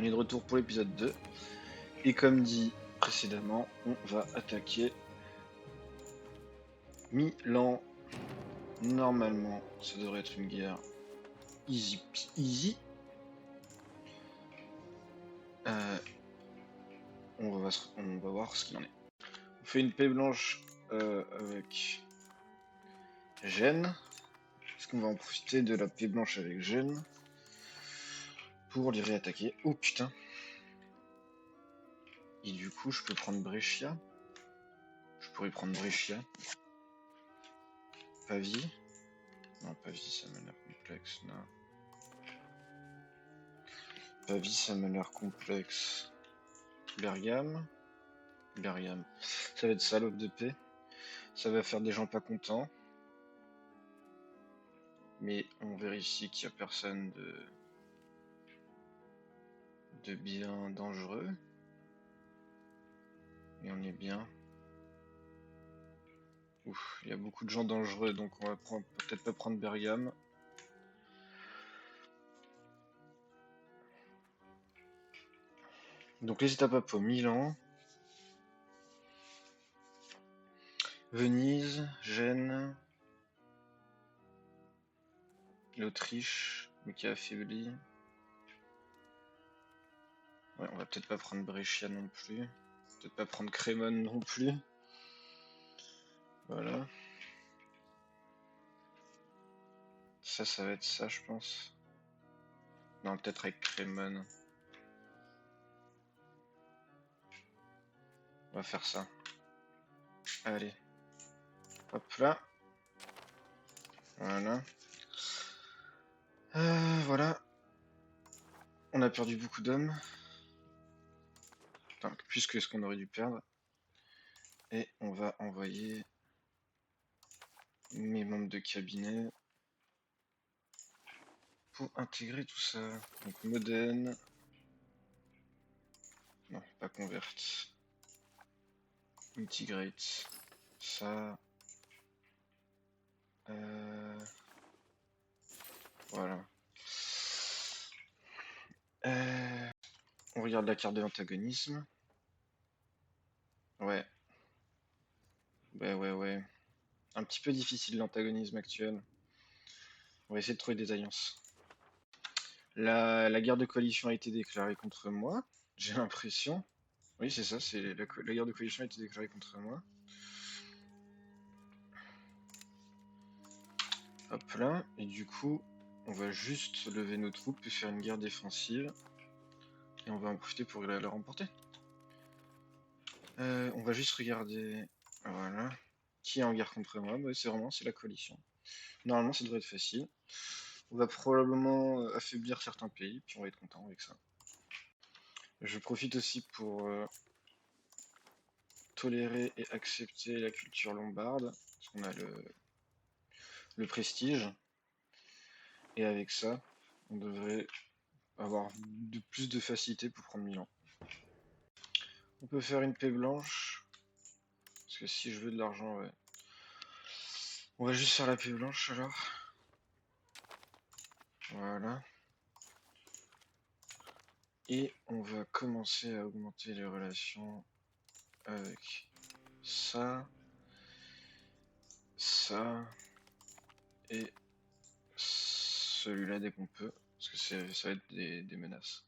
On est de retour pour l'épisode 2. Et comme dit précédemment, on va attaquer Milan. Normalement, ça devrait être une guerre easy peasy. On va voir ce qu'il en est. On fait une paix blanche avec Gênes. Est-ce qu'on va en profiter de la paix blanche avec Gênes pour les réattaquer? Oh putain! Et du coup, je peux prendre Brescia. Je pourrais prendre Brescia. Pavie. Non, Pavie, ça m'a l'air complexe. Non. Pavie, ça m'a l'air complexe. Bergame. Bergame. Ça va être salope de paix. Ça va faire des gens pas contents. Mais on vérifie qu'il n'y a personne de bien dangereux. Et on est bien. Ouf, il y a beaucoup de gens dangereux, donc on va peut-être pas prendre Bergame. Donc les étapes pour Milan, Venise, Gênes, l'Autriche, mais qui est affaibli. Ouais, on va peut-être pas prendre Brescia non plus. Peut-être pas prendre Crémone non plus. Voilà. Ça va être ça, je pense. Non, peut-être avec Crémone. On va faire ça. Allez. Hop là. Voilà. Voilà. On a perdu beaucoup d'hommes. Enfin, plus que ce qu'on aurait dû perdre. Et on va envoyer mes membres de cabinet pour intégrer tout ça. Donc Modène. Non, pas convert. Integrate. Ça. Voilà. On regarde la carte de l'antagonisme. Ouais. Ouais. Un petit peu difficile l'antagonisme actuel. On va essayer de trouver des alliances. La guerre de coalition a été déclarée contre moi. J'ai l'impression. Oui, c'est ça, c'est la guerre de coalition a été déclarée contre moi. Hop là. Et du coup, on va juste lever nos troupes et faire une guerre défensive. Et on va en profiter pour la remporter. On va juste regarder. Voilà. Qui est en guerre contre moi? Bah, c'est la coalition. Normalement, ça devrait être facile. On va probablement affaiblir certains pays, puis on va être content avec ça. Je profite aussi pour tolérer et accepter la culture lombarde, parce qu'on a le prestige. Et avec ça, on devrait avoir plus de facilité pour prendre Milan. On peut faire une paix blanche, parce que si je veux de l'argent, ouais. On va juste faire la paix blanche alors. Voilà. Et on va commencer à augmenter les relations avec ça, ça et celui-là dès qu'on peut, parce que ça va être des menaces.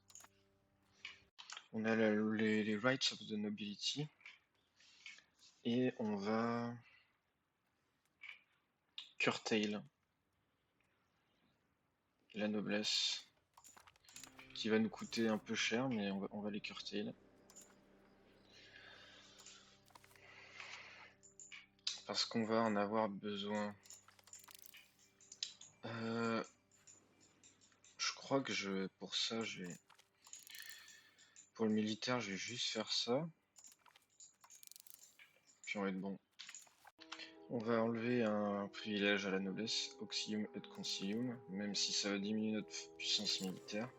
On a les rights of the nobility et on va curtail la noblesse qui va nous coûter un peu cher, mais on va les curtail. Parce qu'on va en avoir besoin. Je crois que pour ça, pour le militaire, je vais juste faire ça. Puis on va être bon. On va enlever un privilège à la noblesse, Auxilium et Concilium, même si ça va diminuer notre puissance militaire.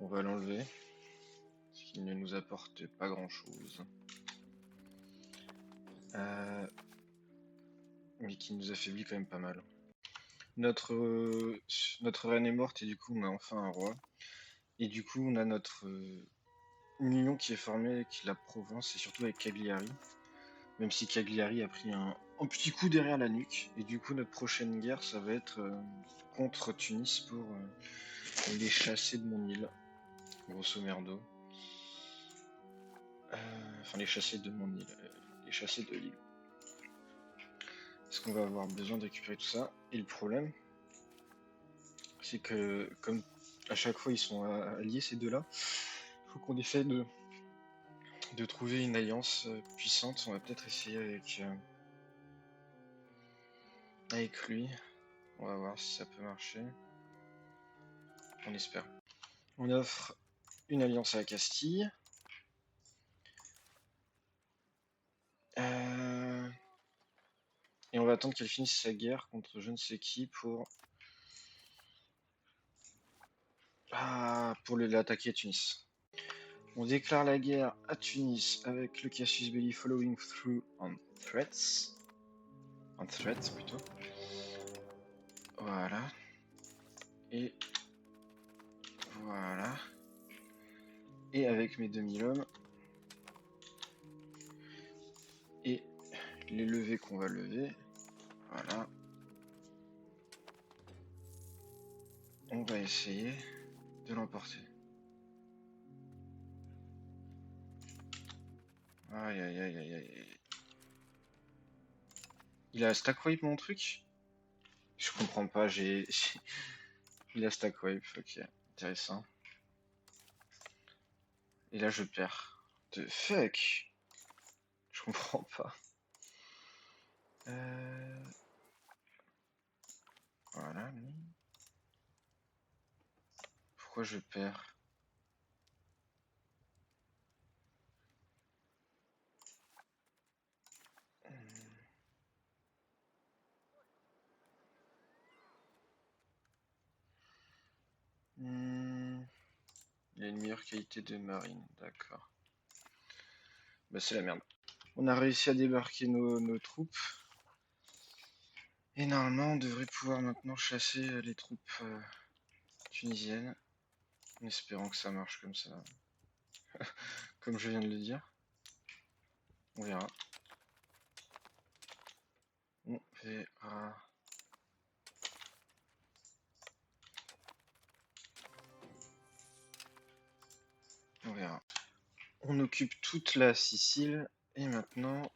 On va l'enlever, ce qui ne nous apporte pas grand chose. Mais qui nous affaiblit quand même pas mal. Notre reine est morte et du coup on a enfin un roi. Et du coup, on a notre union qui est formée avec la Provence et surtout avec Cagliari. Même si Cagliari a pris un petit coup derrière la nuque. Et du coup, notre prochaine guerre, ça va être contre Tunis pour les chasser de mon île, grosso merdo. Enfin, les chasser de mon île, les chasser de l'île. Parce qu'on va avoir besoin de récupérer tout ça. Et le problème, c'est que comme à chaque fois ils sont alliés ces deux-là, il faut qu'on essaie de trouver une alliance puissante. On va peut-être essayer avec lui. On va voir si ça peut marcher. On espère. On offre une alliance à la Castille. Et on va attendre qu'elle finisse sa guerre contre je ne sais qui pour l'attaquer à Tunis. On déclare la guerre à Tunis avec le casus belli following through on threats. En threats plutôt. Voilà. Et voilà. Et avec mes 2000 hommes. Et les levées qu'on va lever. Voilà. On va essayer de l'emporter. Aïe aïe aïe aïe aïe. Il a stack wipe mon truc? Je comprends pas, Il a stack wipe, ok. Intéressant. Et là je perds. The fuck? Je comprends pas. Voilà. Pourquoi je perds? Il a une meilleure qualité de marine, d'accord. Bah c'est la merde. On a réussi à débarquer nos troupes. Et normalement on devrait pouvoir maintenant chasser les troupes tunisiennes. En espérant que ça marche comme ça. Comme je viens de le dire. On verra. On verra. On verra. On occupe toute la Sicile. Et maintenant,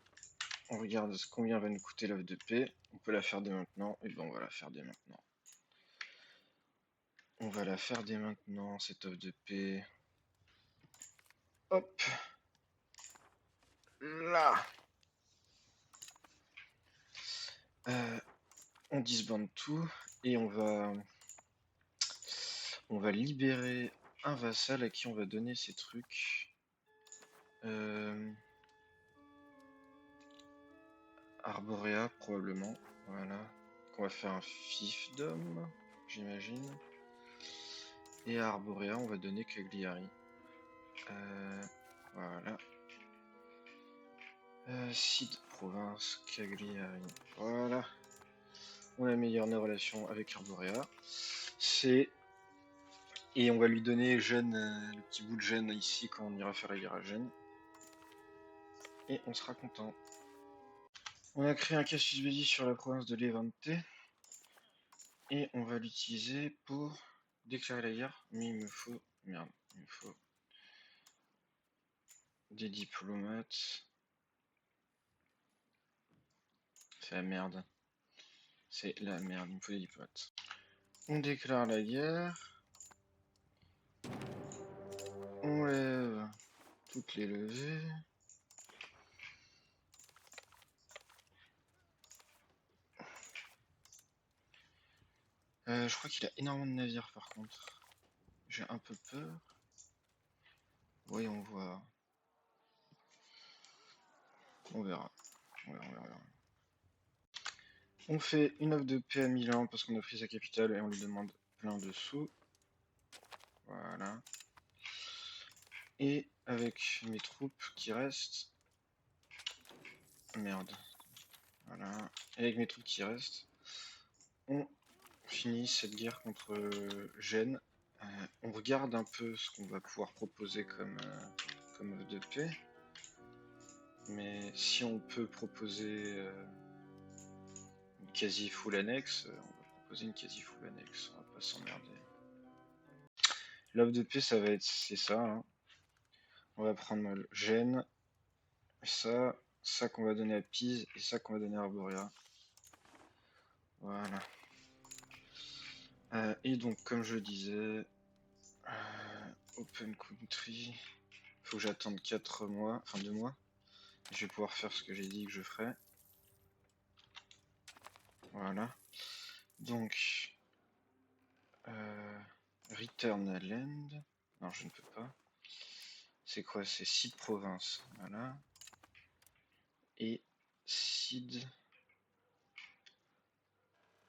on regarde combien va nous coûter l'offre de paix. On peut la faire dès maintenant. Et ben on va la faire dès maintenant. On va la faire dès maintenant, cette offre de paix. Hop. Là. On disbande tout. Et on va libérer un vassal à qui on va donner ces trucs. Arborea probablement. Voilà. On va faire un fiefdom, j'imagine. Et à Arborea, on va donner Cagliari. Voilà. Cid province, Cagliari. Voilà. On améliore nos relations avec Arborea. Et on va lui donner Gênes, le petit bout de Gênes ici quand on ira faire la guerre à Gênes. Et on sera content. On a créé un casus belli sur la province de Levante. Et on va l'utiliser pour déclarer la guerre. Mais il me faut... Merde, il me faut... des diplomates. C'est la merde. C'est la merde, il me faut des diplomates. On déclare la guerre. On lève toutes les levées. Je crois qu'il a énormément de navires par contre. J'ai un peu peur. Voyons voir. On verra. On verra. On fait une offre de paix à Milan parce qu'on a pris sa capitale et on lui demande plein de sous. Voilà. Et avec mes troupes qui restent... Merde. Voilà. Et avec mes troupes qui restent, on finit cette guerre contre Gênes On regarde un peu ce qu'on va pouvoir proposer comme œuf de paix. Mais si on peut proposer une quasi full annexe, on va proposer une quasi full annexe, on va pas s'emmerder. L'œuf de paix, ça va être, c'est ça. Hein. On va prendre le gène, ça qu'on va donner à Pise et ça qu'on va donner à Arborea. Voilà. Et donc, comme je disais, Open Country, faut que j'attende 4 mois, enfin 2 mois. Je vais pouvoir faire ce que j'ai dit que je ferais. Voilà. Donc, Return à Land. Non, je ne peux pas. C'est quoi? C'est Seed Province. Voilà. Et Seed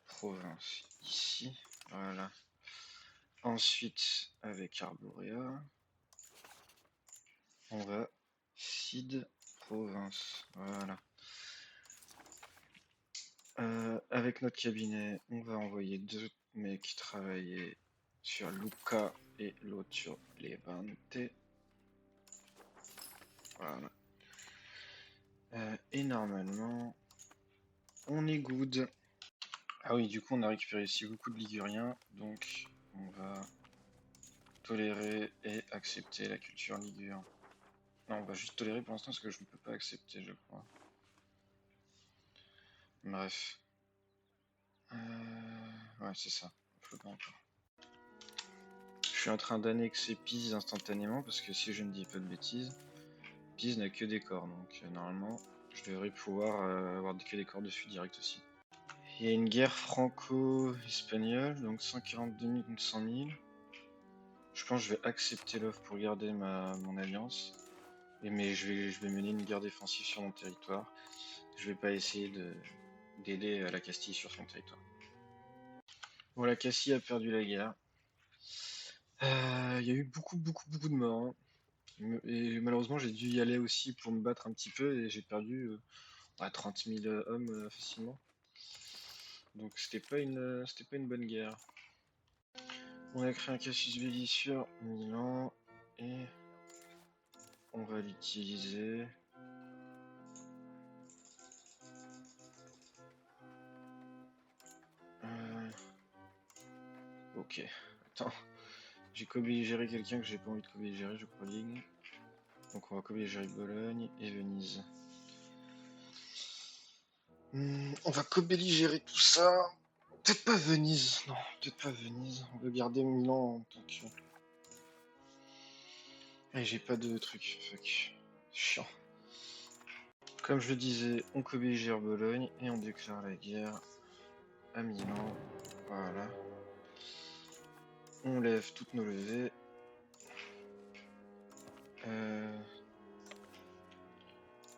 Province. Ici. Voilà. Ensuite, avec Arborea, on va Seed Province. Voilà. Avec notre cabinet, on va envoyer 2 mecs travailler sur Luca et l'autre sur Levante. Voilà. Et normalement, on est good. Ah oui, du coup, on a récupéré ici beaucoup de liguriens, donc on va tolérer et accepter la culture ligure. Non, on va juste tolérer pour l'instant parce que je ne peux pas accepter, je crois. Bref. Ouais, c'est ça. Faut pas encore. Je suis en train d'annexer Pise instantanément parce que si je ne dis pas de bêtises, Pise n'a que des corps, donc normalement je devrais pouvoir avoir que des corps dessus direct aussi. Il y a une guerre franco-espagnole, donc 142 000 contre 100 000. Je pense que je vais accepter l'offre pour garder mon alliance, mais je vais mener une guerre défensive sur mon territoire. Je vais pas essayer d'aider la Castille sur son territoire. Bon, la Castille a perdu la guerre. Il y a eu beaucoup de morts. Hein. Et malheureusement, j'ai dû y aller aussi pour me battre un petit peu et j'ai perdu 30 000 hommes facilement. Donc c'était pas une bonne guerre. On a créé un casus belli sur Milan et on va l'utiliser. Ok, attends. J'ai co-belligéré quelqu'un que j'ai pas envie de co-belligérer, je crois, Ligue. Donc on va co-belligérer Bologne et Venise. On va co-belligérer tout ça. Peut-être pas Venise, non, peut-être pas Venise. On va garder Milan en tant que... Et j'ai pas de truc, fuck. Chiant. Comme je le disais, on co-belligère Bologne et on déclare la guerre à Milan. Voilà. On lève toutes nos levées.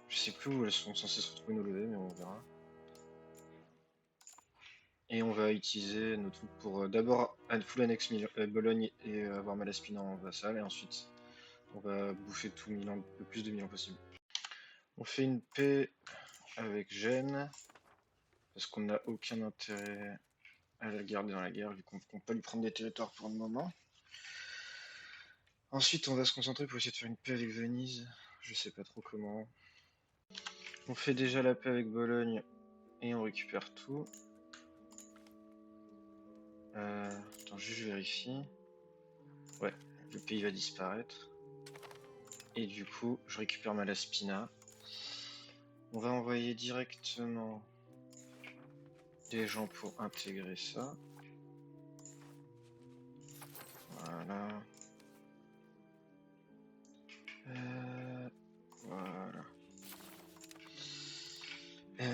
Je sais plus où elles sont censées se retrouver nos levées, mais on verra. Et on va utiliser nos troupes pour d'abord full annex Bologne et avoir Malaspina en vassal, et ensuite on va bouffer tout Milan, le plus de Milan possible. On fait une paix avec Gênes, parce qu'on n'a aucun intérêt à la garder dans la guerre, vu qu'on ne peut pas lui prendre des territoires pour le moment. Ensuite, on va se concentrer pour essayer de faire une paix avec Venise, je sais pas trop comment. On fait déjà la paix avec Bologne, et on récupère tout. Attends, juste je vérifie. Ouais, le pays va disparaître. Et du coup, je récupère Malaspina. On va envoyer directement des gens pour intégrer ça. Voilà. Voilà.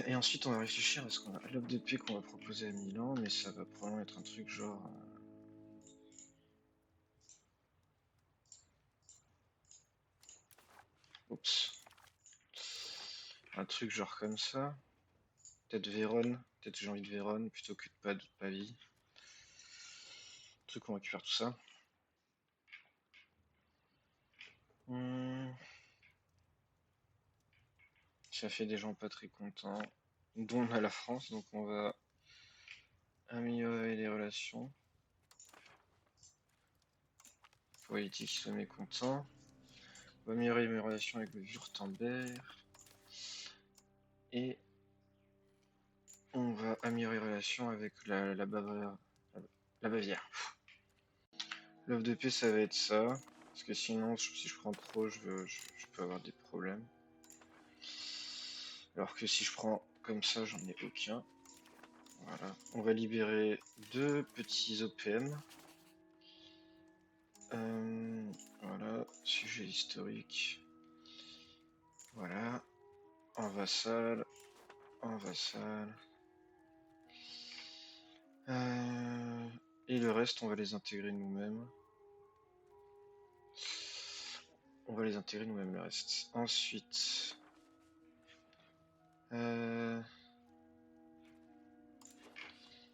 Et ensuite, on va réfléchir à ce qu'on a l'offre de paix qu'on va proposer à Milan, mais ça va probablement être un truc genre... Oups. Un truc genre comme ça. Peut-être Vérone. Peut-être j'ai envie de Vérone plutôt que de Pavie. Truc qu'on récupère tout ça. Ça fait des gens pas très contents, dont on a la France, donc on va améliorer les relations. pour éviter qu'il soit mécontent. On va améliorer mes relations avec le Wurtemberg. Et on va améliorer les relations avec la Bavière. La Bavière. L'offre de paix, ça va être ça. Parce que sinon, si je prends trop, je peux avoir des problèmes. Alors que si je prends comme ça, j'en ai aucun. Voilà. On va libérer 2 petits OPM. Voilà. Sujet historique. Voilà. En vassal. En vassal. Et le reste, on va les intégrer nous-mêmes. On va les intégrer nous-mêmes, le reste. Ensuite...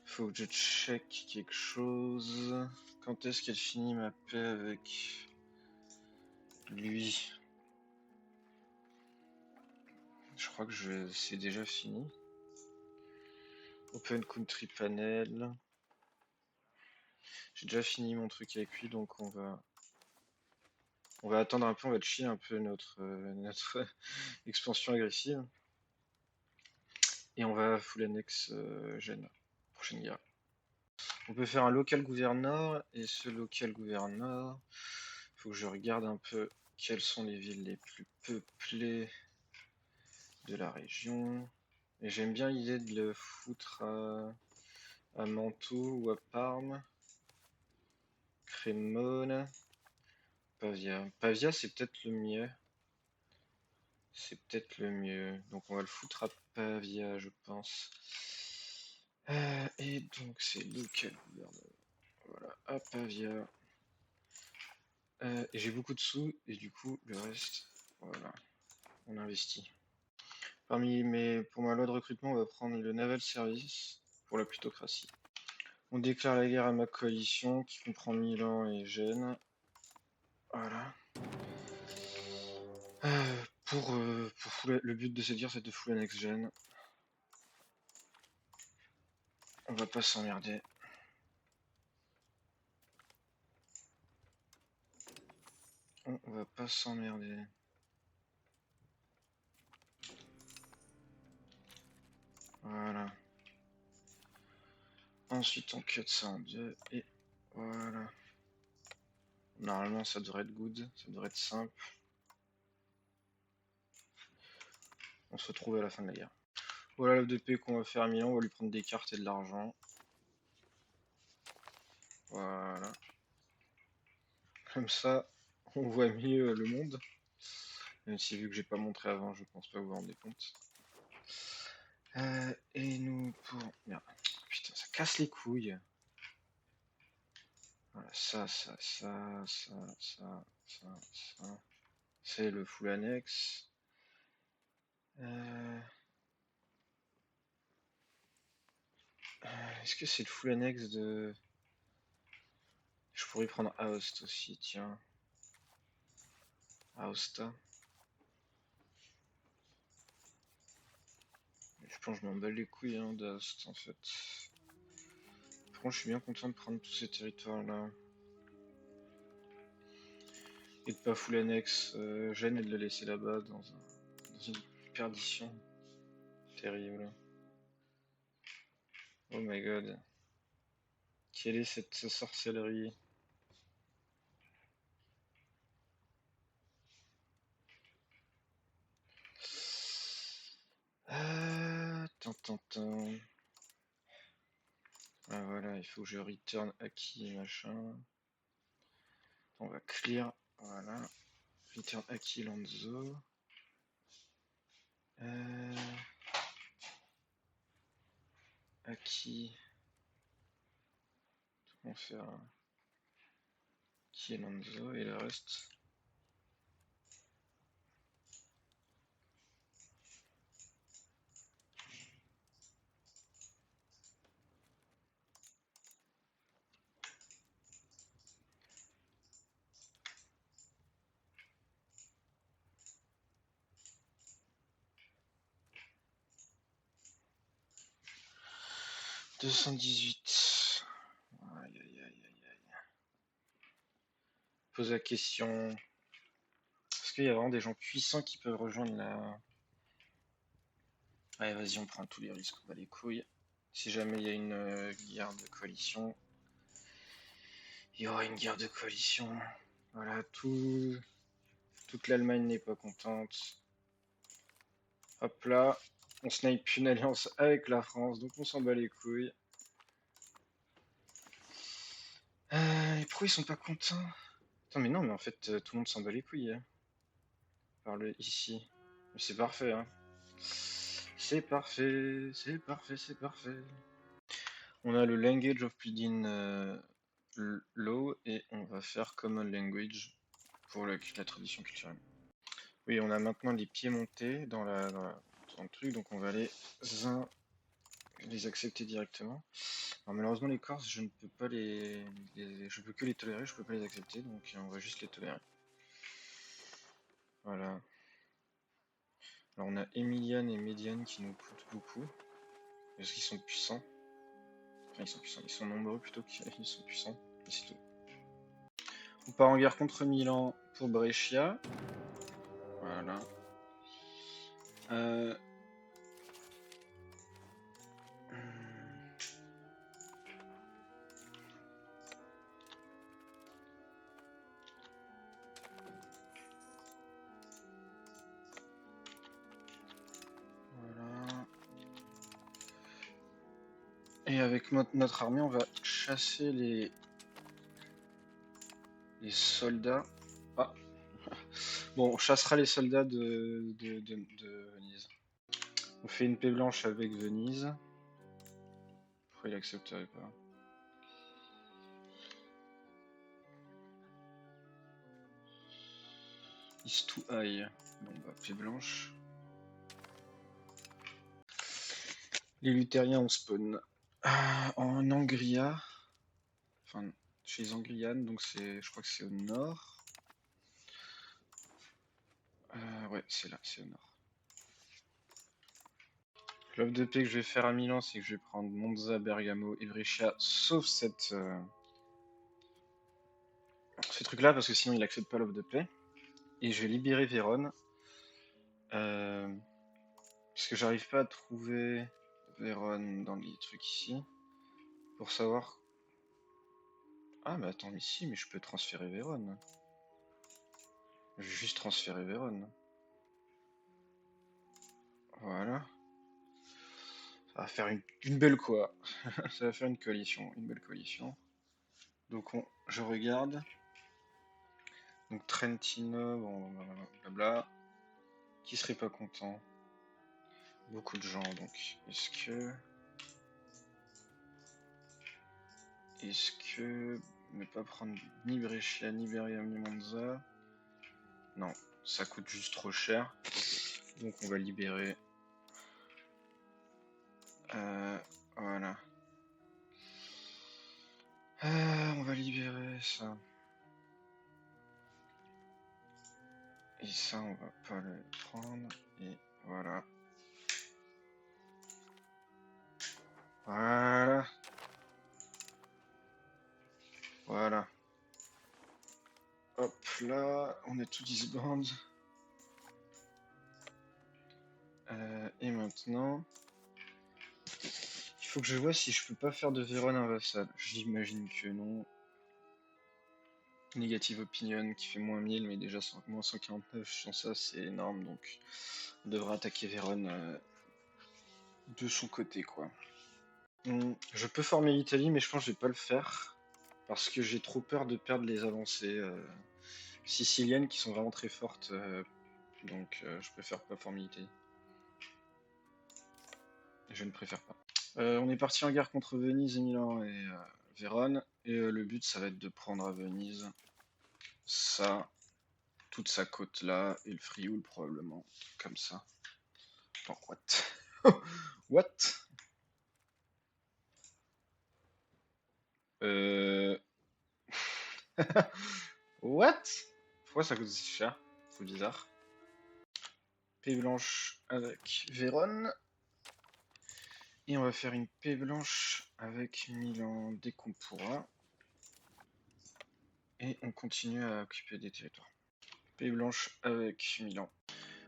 faut que je check quelque chose. Quand est-ce qu'elle finit ma paix avec lui? Je crois que c'est déjà fini. Open Country Panel. J'ai déjà fini mon truc avec lui, donc on va attendre un peu, on va chier un peu notre expansion agressive. Et on va full annex Gênes, prochaine guerre. On peut faire un local gouverneur, et ce local gouverneur, il faut que je regarde un peu quelles sont les villes les plus peuplées de la région. Et j'aime bien l'idée de le foutre à Mantoue ou à Parme. Crémone. Pavia. Pavia, c'est peut-être le mieux. C'est peut-être le mieux. Donc on va le foutre à Pavia, je pense. Et donc c'est local gouverneur. Voilà, à Pavia. Et j'ai beaucoup de sous, et du coup, le reste, voilà, on investit. Pour ma loi de recrutement, on va prendre le Naval Service pour la plutocratie. On déclare la guerre à ma coalition, qui comprend Milan et Gênes. Voilà. Le but de cette guerre, c'est de full annex Gênes. On va pas s'emmerder. On va pas s'emmerder. Voilà. Ensuite, on cut ça en deux. Et voilà. Normalement, ça devrait être good. Ça devrait être simple. On se retrouve à la fin de la guerre. Voilà l'œuf de paix qu'on va faire à Milan. On va lui prendre des cartes et de l'argent. Voilà. Comme ça, on voit mieux le monde. Même si vu que j'ai pas montré avant, je pense pas vous vous rendez compte. Et nous pour... Merde. Putain, ça casse les couilles. Voilà, ça. C'est le full annexe. Est-ce que c'est le full annexe de... Je pourrais prendre Aoste aussi, tiens. Aosta. Je pense que je m'en bats les couilles hein, d'Aoste en fait. Par contre, je suis bien content de prendre tous ces territoires-là. Et de pas full annexe Gênes et de le laisser là-bas dans une perdition terrible. Oh my god. Quelle est cette sorcellerie? Ah voilà, il faut que je return acquis machin. On va clear, voilà. Return acquis Lanzo. Acquis. On va faire acquis Lanzo et le reste. « 218. Aïe aïe aïe aïe aïe. pose la question. Est-ce qu'il y a vraiment des gens puissants qui peuvent rejoindre la... Allez, vas-y, on prend tous les risques, on va les couilles. Si jamais il y a une guerre de coalition, il y aura une guerre de coalition. Voilà, toute l'Allemagne n'est pas contente. Hop là, on snipe une alliance avec la France, donc on s'en bat les couilles. Et pourquoi ils sont pas contents? Attends, mais non, mais en fait, tout le monde s'en bat les couilles. Hein. Par le ici. Mais c'est parfait, hein. C'est parfait, c'est parfait, c'est parfait. On a le language of pleading law et on va faire common language pour la tradition culturelle. Oui, on a maintenant les pieds montés dans le truc, donc on va les accepter directement. Alors malheureusement les Corses, je ne peux pas je peux que les tolérer, je peux pas les accepter, donc on va juste les tolérer. Voilà. Alors on a Emilian et Médiane qui nous coûtent beaucoup, parce qu'ils sont puissants. Enfin ils sont puissants, ils sont nombreux plutôt qu'ils sont puissants, et c'est tout. On part en guerre contre Milan pour Brescia. Voilà. Voilà. Et avec notre armée, on va chasser les soldats. Ah. Bon, on chassera les soldats de Venise. On fait une paix blanche avec Venise. Pourquoi il accepterait pas? Is too high. Bon bah paix blanche. Les luthériens on spawn en Angria. Enfin chez les Angrianes, donc je crois que c'est au nord. Ouais, c'est là, c'est au nord. L'offre de paix que je vais faire à Milan, c'est que je vais prendre Monza, Bergamo et Brescia, sauf ce truc-là, parce que sinon il accepte pas l'offre de paix. Et je vais libérer Vérone. Parce que j'arrive pas à trouver Vérone dans les trucs ici. Pour savoir... Ah mais attends, mais si, mais je peux transférer Vérone. Je vais juste transférer Vérone. Voilà. Ça va faire une belle quoi. Ça va faire une coalition, une belle coalition. Donc je regarde. Donc Trentino, bon, blabla. Qui serait pas content? Beaucoup de gens, donc. Est-ce que... Ne pas prendre ni Brescia, ni Bergamo, ni Monza. Non, ça coûte juste trop cher. Donc on va libérer. Voilà. On va libérer ça. Et ça, on va pas le prendre. Et voilà. Voilà. Voilà. Hop là, on est tout disband. Et maintenant, il faut que je vois si je peux pas faire de Vérone un vassal. J'imagine que non. Négative opinion qui fait moins 1000, mais déjà moins 149 sans ça, c'est énorme. Donc, on devra attaquer Vérone de son côté, quoi. Je peux former l'Italie, mais je pense que je vais pas le faire. Parce que j'ai trop peur de perdre les avancées siciliennes qui sont vraiment très fortes. Donc je préfère pas former l'Italie. Je ne préfère pas. On est parti en guerre contre Venise et Milan et Vérone. Et le but, ça va être de prendre à Venise ça, toute sa côte là, et le Frioul probablement. Comme ça. Attends, what? What? What? Pourquoi ça coûte si cher? C'est bizarre. Paix blanche avec Vérone. Et on va faire une paix blanche avec Milan dès qu'on pourra. Et on continue à occuper des territoires. Paix blanche avec Milan.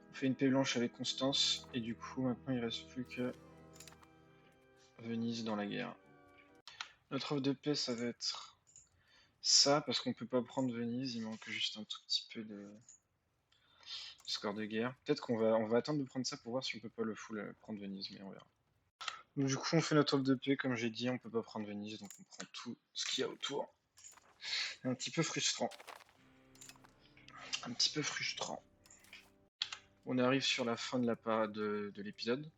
On fait une paix blanche avec Constance, et du coup maintenant il reste plus que Venise dans la guerre. Notre offre de paix, ça va être ça, parce qu'on peut pas prendre Venise, il manque juste un tout petit peu de score de guerre. Peut-être on va attendre de prendre ça pour voir si on peut pas le full prendre Venise, mais on verra. Donc du coup on fait notre offre de paix, comme j'ai dit, on peut pas prendre Venise, donc on prend tout ce qu'il y a autour. Un petit peu frustrant. Un petit peu frustrant. On arrive sur la fin de la parade de l'épisode.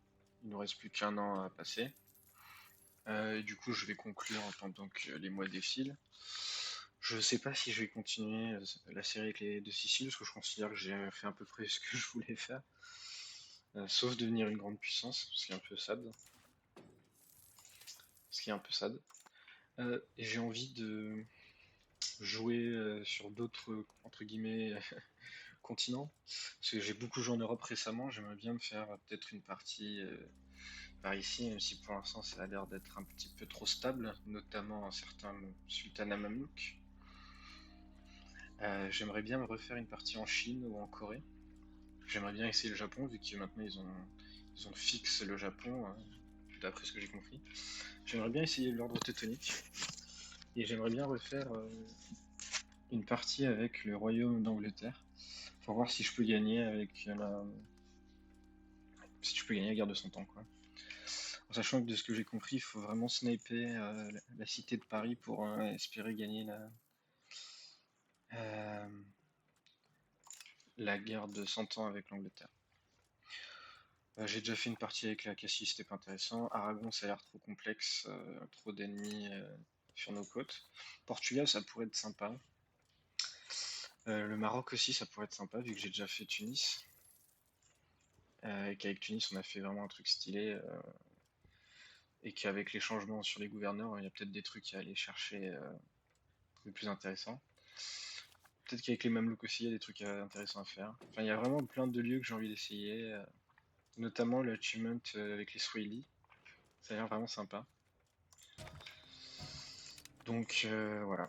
Il nous reste plus qu'un an à passer. Et du coup, je vais conclure pendant que les mois défilent. Je sais pas si je vais continuer la série avec les deux Siciles, parce que je considère que j'ai fait à peu près ce que je voulais faire. Sauf devenir une grande puissance, ce qui est un peu sad. Et j'ai envie de jouer sur d'autres, entre guillemets, continents. Parce que j'ai beaucoup joué en Europe récemment, j'aimerais bien me faire peut-être une partie par ici, même si pour l'instant ça a l'air d'être un petit peu trop stable, notamment un certain sultanat mamelouk. J'aimerais bien me refaire une partie en Chine ou en Corée. J'aimerais bien essayer le Japon, vu que maintenant ils ont fixe le Japon, d'après ce que j'ai compris. J'aimerais bien essayer l'ordre teutonique. Et j'aimerais bien refaire une partie avec le royaume d'Angleterre, pour voir si je peux gagner avec si je peux gagner la guerre de 100 ans, quoi. En sachant que de ce que j'ai compris, il faut vraiment sniper la cité de Paris pour espérer gagner euh, la guerre de 100 ans avec l'Angleterre. J'ai déjà fait une partie avec la Cassie, c'était pas intéressant. Aragon, ça a l'air trop complexe, trop d'ennemis sur nos côtes. Portugal, ça pourrait être sympa. Le Maroc aussi, ça pourrait être sympa, vu que j'ai déjà fait Tunis. Et qu'avec Tunis, on a fait vraiment un truc stylé. Et qu'avec les changements sur les gouverneurs, il y a peut-être des trucs à aller chercher de plus intéressants. Peut-être qu'avec les Mamelouks aussi, il y a des trucs intéressants à faire. Enfin, il y a vraiment plein de lieux que j'ai envie d'essayer. Notamment l'achievement avec les Swahili. Ça a l'air vraiment sympa. Donc voilà.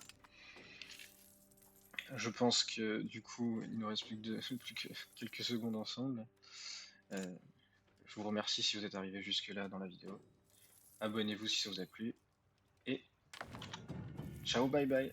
Je pense que du coup, il nous reste plus que quelques secondes ensemble. Je vous remercie si vous êtes arrivé jusque là dans la vidéo. Abonnez-vous si ça vous a plu. Et ciao, bye bye.